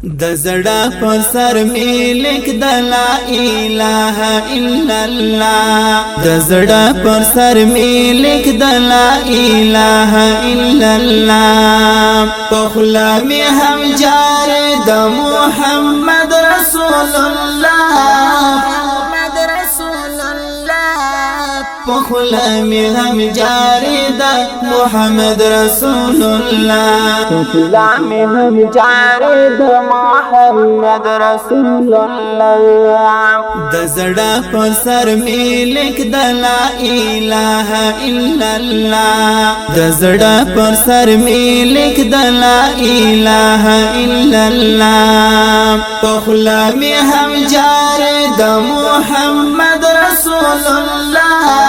د زړه پر سر می لیک د لا اله الا الله د زړه پر سر می لیک د لا اله الا الله په خلا می هم جار د محمد رسول الله پخلا می هم جاری دا محمد رسول الله پخلا می هم جاری دا محمد رسول الله د زړه پر سر می لیک د لا اله الا الله د زړه پر سر می لیک د لا اله الا الله پخلا می هم جاری دا محمد رسول الله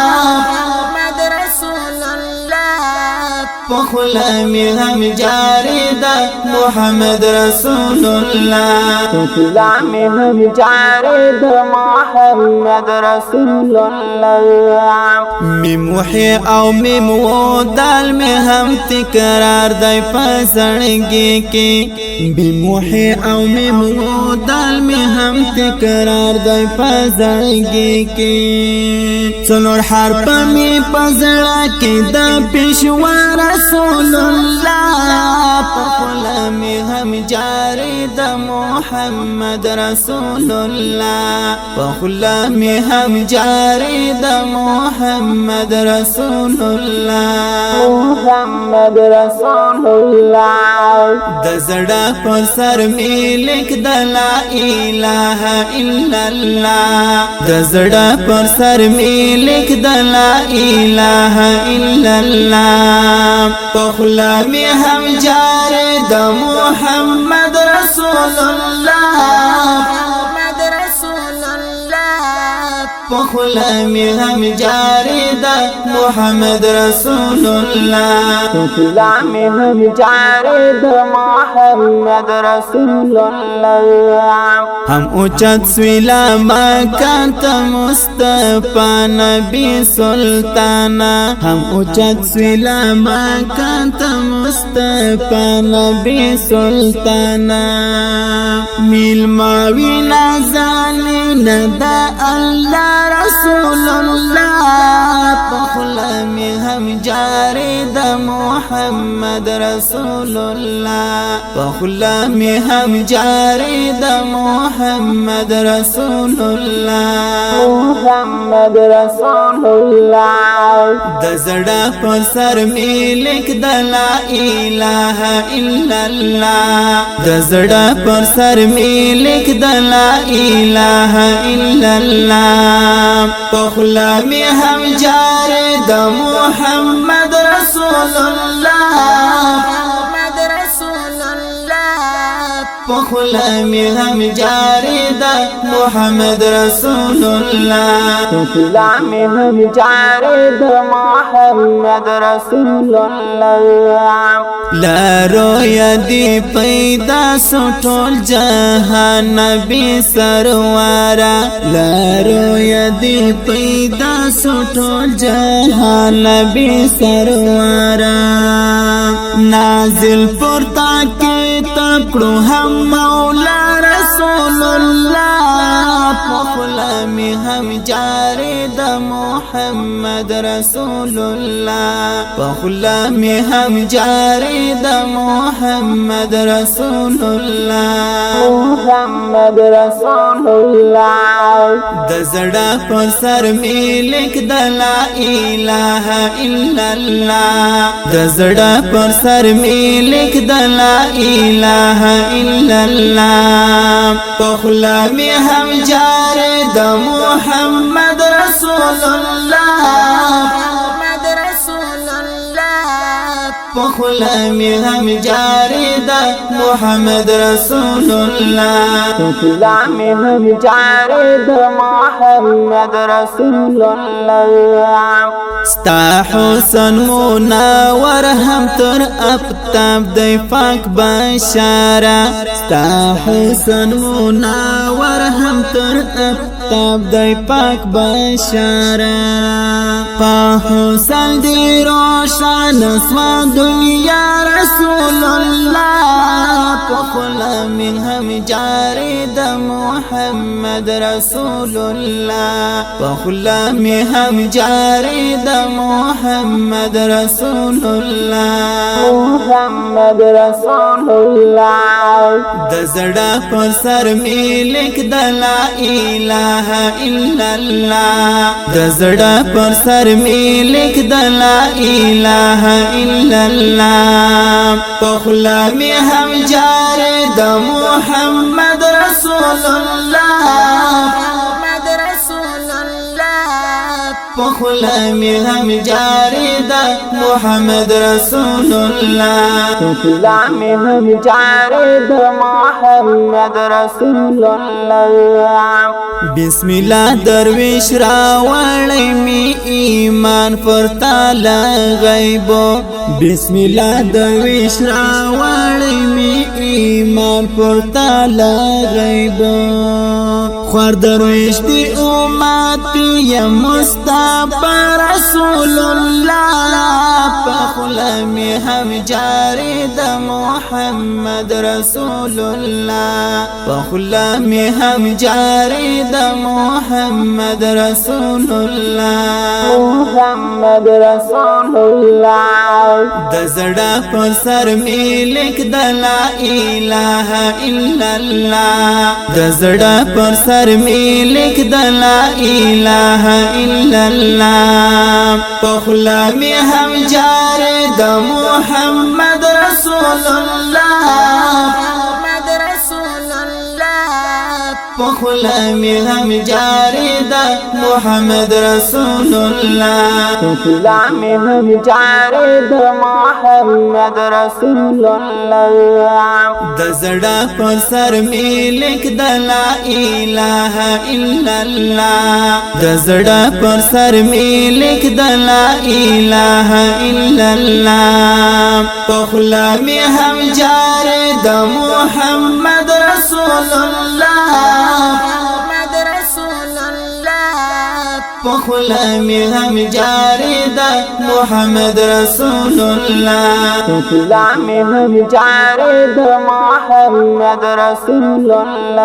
پخلا می هم جاری دا محمد رسول الله پخلا می هم جاری دا محمد رسول الله می محی او می مودال می هم تکرار دای پسړګي کې می محی او می مودال می هم تکرار دای پسړګي کې څلور حرف می پزړه کې د پېښوار رسول الله پخلا می هم جاری د محمد رسول الله پخلا می هم جاری د محمد رسول الله محمد رسول الله د زړه پر سر می لیک د لا اله الا الله د زړه پر سر می لیک د لا اله الا الله پخلا می هم جاری د محمد رسول الله پخلا می هم جاری د محمد رسول الله پخلا می هم جاری د محمد رسول الله هم اوچت سویلا مکانت مصطفی نبی سلطانا هم اوچت سویلا مکانت مصطفی نبی سلطانا میل ماوی نازانی ندا اللہ رسول الله پخلا می هم جاری د محمد رسول الله پخلا می هم جاری د محمد رسول الله محمد رسول الله د زړه پر سر می لیک د لا اله الا الله د زړه پر سر می لیک د لا اله الا الله پخلا می هم جاری د محمد رسول الله پخلا می هم جاری د محمد رسول الله پخلا می هم جاری د محمد رسول الله لارو یدی پیدا سټول جهان نبی سروارا لارو یدی پیدا سټول جهان نبی سروارا نازل پورتا کې تکړو هم مولا رسول الله پخلا می هم جاری د محمد رسول الله پخلا می هم جاری د محمد رسول الله محمد رسول الله د زړه پر سر می لیک د لا اله الا الله د زړه پر سر می لیک د لا اله الا الله پخلا می هم جاری د محمد رسول الله پخلا می هم جاری د محمد رسول الله پخلا می هم جاری د محمد رسول الله ستا حسن منور هم تر افتاب دی پاک بشارا ستا حسن منور هم تر افتاب دی پاک بشارا پا حسن دی روشن سواد دنیا رسول الله پخلا من هم جاری د محمد رسول الله پخلا من هم جاری د محمد رسول الله محمد رسول الله د زړه پر سر ملک د لا اله الا الله د زړه پر سر ملک د لا اله الا الله پخلا می هم جاری د محمد رسول الله محمد رسول الله پخلا می هم جاری د محمد رسول الله پخلا می هم جاری د محمد رسول الله بسم الله درویش راوړی می ایمان پر تعالی غیب بسم الله درویش راوړی می ایمان پر تعالی غیب خور درویش دی امت یا مصطفی رسول الله پخلا می هم جاری د محمد رسول الله پخلا می هم جاری د محمد رسول الله محمد رسول الله د زړه پر سر ملک د لا اله الا الله د زړه پر سر ملک د لا اله الا الله پخلا می هم جاری د محمد رسول الله محمد رسول الله پخلا می هم جاری د محمد رسول الله پخلا می هم جاری د محمد رسول الله د زړه پر سر ملک د لا اله الا الله د زړه پر سر ملک د لا اله الا الله پخلا می هم جاری د محمد رسول الله محمد رسول الله پخلا می هم جاری د محمد رسول الله پخلا می هم جاری د محمد رسول الله